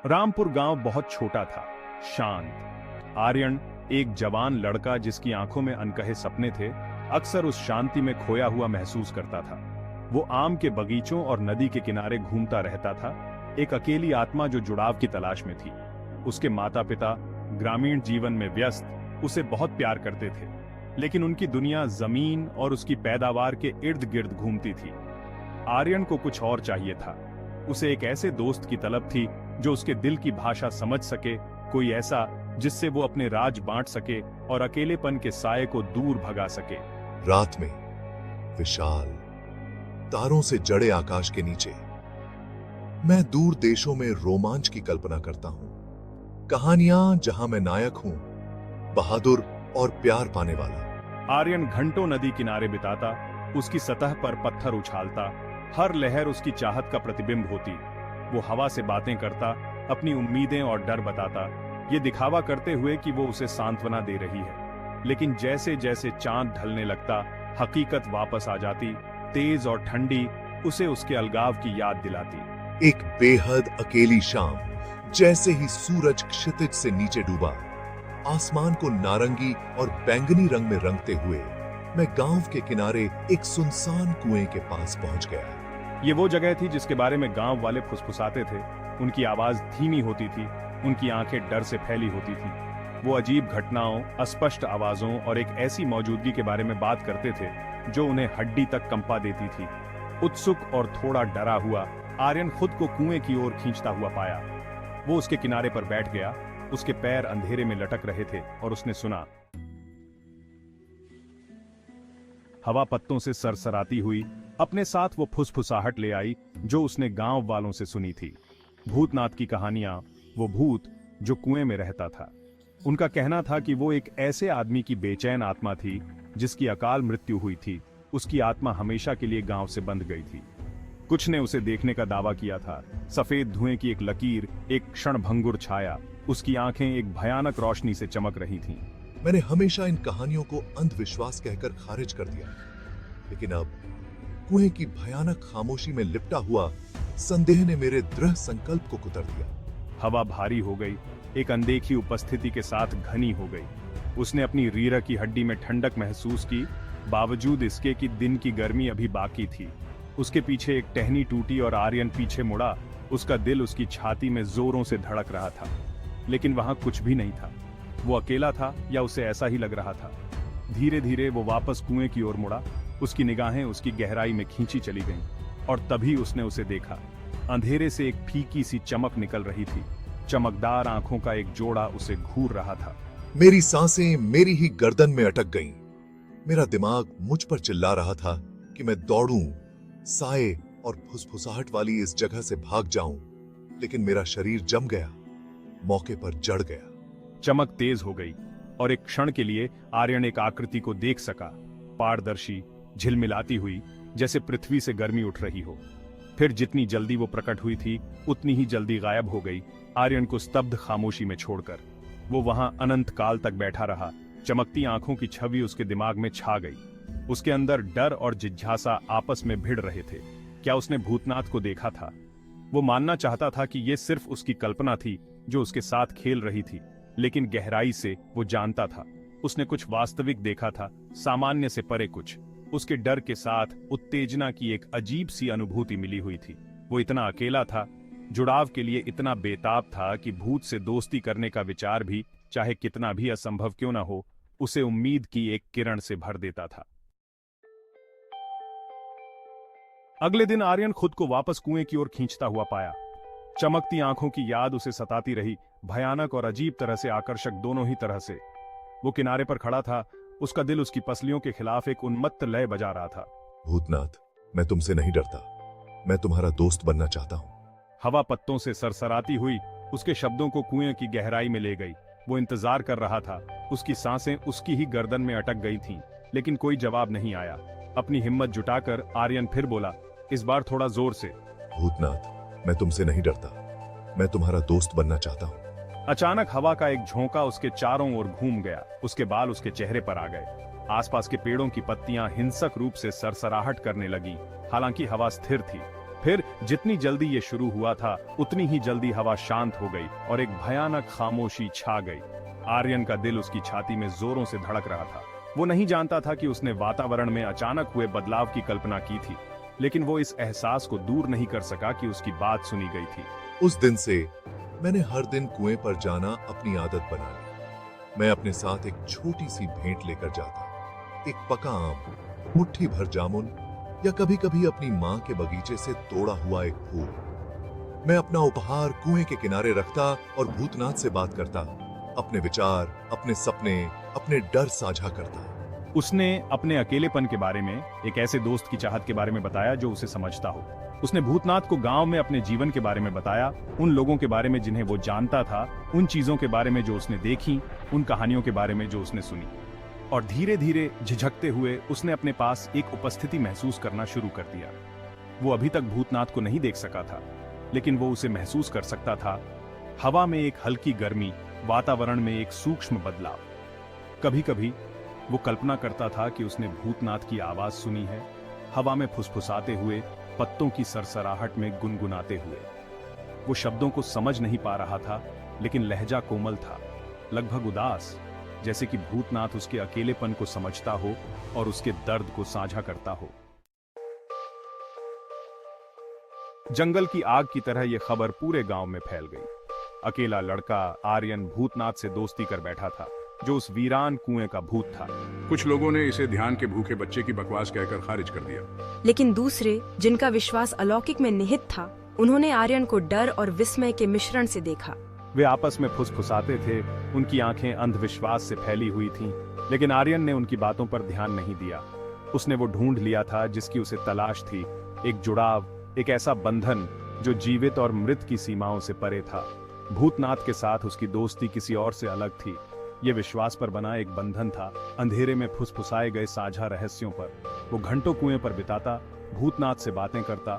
रामपुर गांव बहुत छोटा था, शांत। आर्यन एक जवान लड़का जिसकी आंखों में अनकहे सपने थे, अक्सर उस शांति में खोया हुआ महसूस करता था। वो आम के बगीचों और नदी के किनारे घूमता रहता था, एक अकेली आत्मा जो जुड़ाव की तलाश में थी। उसके माता पिता ग्रामीण जीवन में व्यस्त उसे बहुत प्यार करते थे, लेकिन उनकी दुनिया जमीन और उसकी पैदावार के इर्द गिर्द घूमती थी। आर्यन को कुछ और चाहिए था। उसे एक ऐसे दोस्त की तलब थी जो उसके दिल की भाषा समझ सके, कोई ऐसा जिससे वो अपने राज बांट सके और अकेलेपन के साये को दूर भगा सके। रात में विशाल तारों से जड़े आकाश के नीचे मैं दूर देशों में रोमांच की कल्पना करता हूं। कहानियां जहां मैं नायक हूं, बहादुर और प्यार पाने वाला। आर्यन घंटों नदी किनारे बिताता, उसकी सतह पर पत्थर उछालता, हर लहर उसकी चाहत का प्रतिबिंब होती। वो हवा से बातें करता, अपनी उम्मीदें और डर बताता, ये दिखावा करते हुए कि वो उसे सांत्वना दे रही है। लेकिन जैसे जैसे चांद ढलने लगता, हकीकत वापस आ जाती, तेज और ठंडी, उसे उसके अलगाव की याद दिलाती। एक बेहद अकेली शाम, जैसे ही सूरज क्षितिज से नीचे डूबा, आसमान को नारंगी और बैंगनी रंग में रंगते हुए मैं गांव के किनारे एक सुनसान कुएं के पास पहुंच गया। ये वो जगह थी जिसके बारे में गांव वाले फुसफुसाते थे। उनकी आवाज धीमी होती थी, उनकी आंखें डर से फैली होती थी। वो अजीब घटनाओं, अस्पष्ट आवाजों और एक ऐसी मौजूदगी के बारे में बात करते थे जो उन्हें हड्डी तक कंपा देती थी। उत्सुक और थोड़ा डरा हुआ आर्यन खुद को कुएं की ओर खींचता हुआ पाया। वो उसके किनारे पर बैठ गया, उसके पैर अंधेरे में लटक रहे थे और उसने सुना। हवा पत्तों से सरसराती हुई अपने साथ वो फुसफुसाहट ले आई जो उसने गांव वालों से सुनी थी। भूतनाथ की कहानियां, वो भूत जो कुएं में रहता था। उनका कहना था कि वो एक ऐसे आदमी की बेचैन आत्मा थी जिसकी अकाल मृत्यु हुई थी। उसकी आत्मा हमेशा के लिए गांव से बंध गई थी। कुछ ने उसे देखने का दावा किया था। सफेद धुएं की एक लकीर, एक क्षणभंगुर छाया, उसकी आंखें एक भयानक रोशनी से चमक रही थीं। मैंने हमेशा इन कहानियों को अंधविश्वास कहकर खारिज कर दिया, लेकिन अब कुएं की भयानक खामोशी में लिपटा हुआ संदेह ने मेरे दृढ़ संकल्प को कुतर दिया। हवा भारी हो गई, एक अनदेखी उपस्थिति के साथ घनी हो गई। उसने अपनी रीढ़ की हड्डी में ठंडक महसूस की, बावजूद इसके कि दिन की गर्मी अभी बाकी थी। उसके पीछे एक टहनी टूटी और आर्यन पीछे मुड़ा। उसका दिल उसकी छाती में जोरों से धड़क रहा था, लेकिन वहां कुछ भी नहीं था। वो अकेला था या उसे ऐसा ही लग रहा था। धीरे धीरे वो वापस कुएं की ओर मुड़ा। उसकी निगाहें उसकी गहराई में खींची चली गईं, और तभी उसने उसे देखा। अंधेरे से एक फीकी सी चमक निकल रही थी। चमकदार आंखों का एक जोड़ा उसे घूर रहा था। मेरी सांसें मेरी ही गर्दन में अटक गईं। मेरा दिमाग मुझ पर चिल्ला रहा था कि मैं दौड़ूं, साए और फुसफुसाहट वाली इस जगह से भाग जाऊं, लेकिन मेरा शरीर जम गया, मौके पर जड़ गया। चमक तेज हो गई और एक क्षण के लिए आर्यन एक आकृति को देख सका, पारदर्शी, झिलमिलाती हुई, जैसे पृथ्वी से गर्मी उठ रही हो। फिर जितनी जल्दी वो प्रकट हुई थी, उतनी ही जल्दी गायब हो गई, आर्यन को स्तब्ध खामोशी में छोड़कर। वो वहां अनंत काल तक बैठा रहा। चमकती आंखों की छवि उसके दिमाग में छा गई। उसके अंदर डर और जिज्ञासा आपस में भिड़ रहे थे। क्या उसने भूतनाथ को देखा था? वो मानना चाहता था कि ये सिर्फ उसकी कल्पना थी जो उसके साथ खेल रही थी, लेकिन गहराई से वो जानता था उसने कुछ वास्तविक देखा था, सामान्य से परे कुछ। उसके डर के साथ उत्तेजना की एक अजीब सी अनुभूति मिली हुई थी। वो इतना अकेला था, जुड़ाव के लिए इतना बेताब था कि भूत से दोस्ती करने का विचार भी, चाहे कितना भी असंभव क्यों ना हो, उसे उम्मीद की एक किरण से भर देता था। अगले दिन आर्यन खुद को वापस कुएं की ओर खींचता हुआ पाया। चमकती आंखों की याद उसे सताती रही, भयानक और अजीब तरह से आकर्षक दोनों ही तरह से। वो किनारे पर खड़ा था, उसका दिल उसकी पसलियों के खिलाफ एक उन्मत्त लय बजा रहा था। भूतनाथ, मैं तुमसे नहीं डरता, मैं तुम्हारा दोस्त बनना चाहता हूं। हवा पत्तों से सरसराती हुई उसके शब्दों को कुएं की गहराई में ले गई। वो इंतजार कर रहा था। उसकी सांसें उसकी ही गर्दन में अटक गई थीं, लेकिन कोई जवाब नहीं आया। अपनी हिम्मत जुटाकर आर्यन फिर बोला, इस बार थोड़ा जोर से। भूतनाथ, मैं तुमसे नहीं डरता, मैं तुम्हारा दोस्त बनना चाहता हूं। अचानक हवा का एक झोंका उसके चारों ओर घूम गया। उसके बाल उसके चेहरे पर आ गए। आसपास के पेड़ों की पत्तियां हिंसक रूप से सरसराहट करने लगी। हालांकि हवा स्थिर थी। फिर जितनी जल्दी ये शुरू हुआ था उतनी ही जल्दी हवा शांत हो गई और एक भयानक खामोशी छा गई। आर्यन का दिल उसकी छाती में जोरों से धड़क रहा था। वो नहीं जानता था कि उसने वातावरण में अचानक हुए बदलाव की कल्पना की थी, लेकिन वो इस एहसास को दूर नहीं कर सका कि उसकी बात सुनी गई थी। उस दिन से मैंने हर दिन कुएं पर जाना अपनी आदत बना ली। मैं अपने साथ एक छोटी सी भेंट लेकर जाता, एक पका आम, मुट्ठी भर जामुन या कभी कभी अपनी माँ के बगीचे से तोड़ा हुआ एक फूल। मैं अपना उपहार कुएं के किनारे रखता और भूतनाथ से बात करता, अपने विचार, अपने सपने, अपने डर साझा करता। उसने अपने अकेलेपन के बारे में, एक ऐसे दोस्त की चाहत के बारे में बताया जो उसे समझता हो। उसने भूतनाथ को गांव में अपने जीवन के बारे में बताया, उन लोगों के बारे में जिन्हें वो जानता था, उन चीजों के बारे में जो उसने देखी, उन कहानियों के बारे में जो उसने सुनी। और धीरे धीरे झिझकते हुए उसने अपने पास एक उपस्थिति महसूस करना शुरू कर दिया। वो अभी तक भूतनाथ को नहीं देख सका था, लेकिन वो उसे महसूस कर सकता था। हवा में एक हल्की गर्मी, वातावरण में एक सूक्ष्म बदलाव। कभी कभी वो कल्पना करता था कि उसने भूतनाथ की आवाज सुनी है, हवा में फुसफुसाते हुए, पत्तों की सरसराहट में गुनगुनाते हुए। वो शब्दों को समझ नहीं पा रहा था, लेकिन लहजा कोमल था, लगभग उदास, जैसे कि भूतनाथ उसके अकेलेपन को समझता हो और उसके दर्द को साझा करता हो। जंगल की आग की तरह यह खबर पूरे गांव में फैल गई। अकेला लड़का आर्यन भूतनाथ से दोस्ती कर बैठा था, जो उस वीरान कुएं का भूत था। कुछ लोगों ने इसे ध्यान के भूखे बच्चे की बकवास कहकर खारिज कर दिया, लेकिन दूसरे, जिनका विश्वास अलौकिक में निहित था, उन्होंने आर्यन को डर और विस्मय के मिश्रण से देखा। वे आपस में फुसफुसाते थे, उनकी आंखें अंधविश्वास से फैली हुई थीं, लेकिन आर्यन ने उनकी बातों पर ध्यान नहीं दिया। उसने वो ढूंढ लिया था जिसकी उसे तलाश थी, एक जुड़ाव, एक ऐसा बंधन जो जीवित और मृत की सीमाओं से परे था। भूतनाथ के साथ उसकी दोस्ती किसी और से अलग थी। ये विश्वास पर बना एक बंधन था, अंधेरे में फुसफुसाए गए साझा रहस्यों पर। वो घंटों कुएं पर बिताता, भूतनाथ से बातें करता,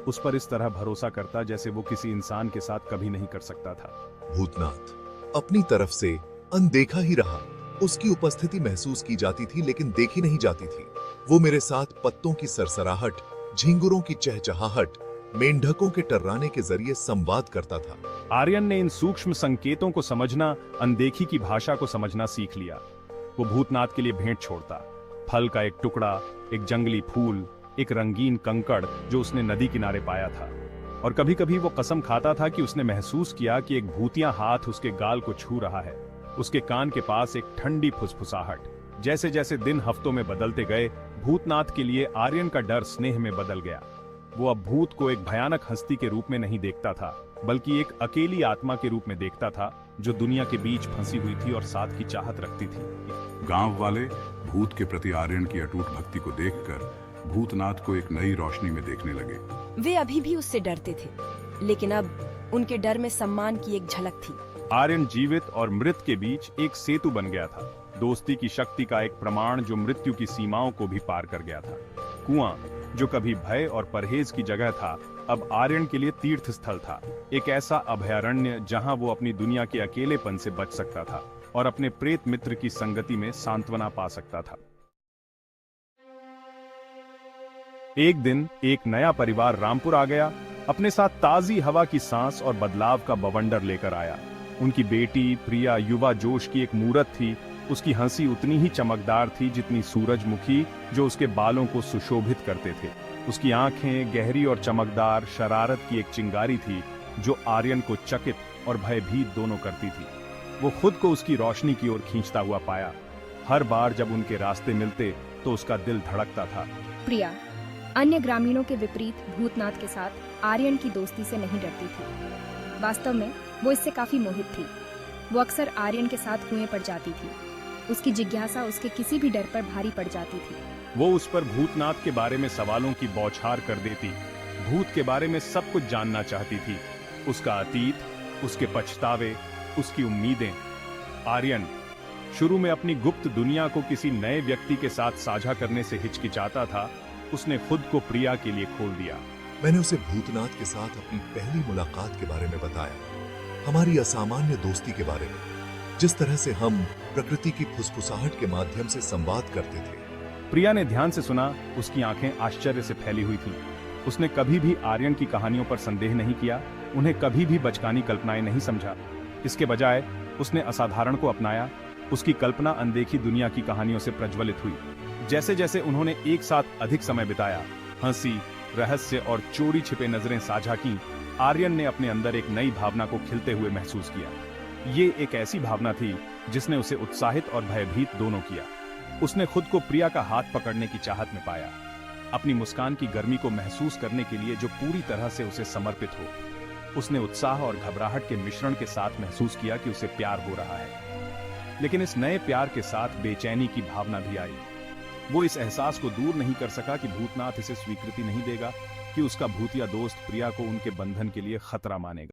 उस पर इस तरह भरोसा करता जैसे वो किसी इंसान के साथ कभी नहीं कर सकता था। भूतनाथ अपनी तरफ से अनदेखा ही रहा। उसकी उपस्थिति महसूस की जाती थी लेकिन देखी नहीं जाती थी। वो मेरे साथ पत्तों की सरसराहट, झिंगुरों की चहचहाहट, मेंढकों के टर्राने के जरिए संवाद करता था। आर्यन ने इन सूक्ष्म संकेतों को समझना, अनदेखी की भाषा को समझना सीख लिया। वो भूतनाथ के लिए भेंट छोड़ता, फल का एक टुकड़ा, एक जंगली फूल, एक रंगीन कंकड़ जो उसने नदी किनारे पाया था। और कभी कभी वो कसम खाता था कि उसने महसूस किया कि एक भूतिया हाथ उसके गाल को छू रहा है, उसके कान के पास एक ठंडी फुसफुसाहट। जैसे जैसे दिन हफ्तों में बदलते गए, भूतनाथ के लिए आर्यन का डर स्नेह में बदल गया। वो अब भूत को एक भयानक हस्ती के रूप में नहीं देखता था, बल्कि एक अकेली आत्मा के रूप में देखता था, जो दुनिया के बीच फंसी हुई थी और साथ की चाहत रखती थी। गांव वाले भूत के प्रति आर्यन की अटूट भक्ति को देखकर भूतनाथ को एक नई रोशनी में देखने लगे। वे अभी भी उससे डरते थे, लेकिन अब उनके डर में सम्मान की एक झलक थी। आर्यन जीवित और मृत के बीच एक सेतु बन गया था, दोस्ती की शक्ति का एक प्रमाण जो मृत्यु की सीमाओं को भी पार कर गया था। कुआं, जो कभी भय और परहेज की जगह था, अब आर्यन के लिए तीर्थ स्थल था, एक ऐसा अभयारण्य जहां वो अपनी दुनिया के अकेलेपन से बच सकता था और अपने प्रेत मित्र की संगति में सांत्वना पा सकता था। एक दिन एक नया परिवार रामपुर आ गया, अपने साथ ताजी हवा की सांस और बदलाव का बवंडर लेकर आया। उनकी बेटी प्रिया युवा जोश की एक मूरत थी। उसकी हंसी उतनी ही चमकदार थी जितनी सूरजमुखी, जो उसके बालों को सुशोभित करते थे। उसकी आंखें गहरी और चमकदार, शरारत की एक चिंगारी थी जो आर्यन को चकित और भयभीत दोनों करती थी। वो खुद को उसकी रोशनी की ओर खींचता हुआ पाया। हर बार जब उनके रास्ते मिलते तो उसका दिल धड़कता था। प्रिया अन्य ग्रामीणों के विपरीत भूतनाथ के साथ आर्यन की दोस्ती से नहीं डरती थी। वास्तव में वो इससे काफी मोहित थी। वो अक्सर आर्यन के साथ कुएं पर जाती थी। उसकी जिज्ञासा उसके किसी भी डर पर भारी पड़ जाती थी। वो उस पर भूतनाथ के बारे में सवालों की बौछार कर देती, भूत के बारे में सब कुछ जानना चाहती थी, उसका अतीत, उसके पछतावे, उसकी उम्मीदें। आर्यन शुरू में अपनी गुप्त दुनिया को किसी नए व्यक्ति के साथ साझा करने से हिचकिचाता था। उसने खुद को प्रिया के लिए खोल दिया। मैंने उसे भूतनाथ के साथ अपनी पहली मुलाकात के बारे में बताया, हमारी असामान्य दोस्ती के बारे में, जिस तरह से हम प्रकृति की फुसफुसाहट के माध्यम से संवाद करते थे। प्रिया ने ध्यान से सुना, उसकी आंखें आश्चर्य से फैली हुई थीं। उसने कभी भी आर्यन की कहानियों पर संदेह नहीं किया, उन्हें कभी भी बचकानी कल्पनाएं नहीं समझा। इसके बजाय उसने असाधारण को अपनाया। उसकी कल्पना अनदेखी दुनिया की कहानियों से प्रज्वलित हुई। जैसे जैसे उन्होंने एक साथ अधिक समय बिताया, हंसी, रहस्य और चोरी छिपे नजरें साझा की, आर्यन ने अपने अंदर एक नई भावना को खिलते हुए महसूस किया। ये एक ऐसी भावना थी जिसने उसे उत्साहित और भयभीत दोनों किया। उसने खुद को प्रिया का हाथ पकड़ने की चाहत में पाया, अपनी मुस्कान की गर्मी को महसूस करने के लिए जो पूरी तरह से उसे समर्पित हो। उसने उत्साह और घबराहट के मिश्रण के साथ महसूस किया कि उसे प्यार हो रहा है, लेकिन इस नए प्यार के साथ बेचैनी की भावना भी आई। वो इस एहसास को दूर नहीं कर सका कि भूतनाथ इसे स्वीकृति नहीं देगा, कि उसका भूतिया दोस्त प्रिया को उनके बंधन के लिए खतरा मानेगा।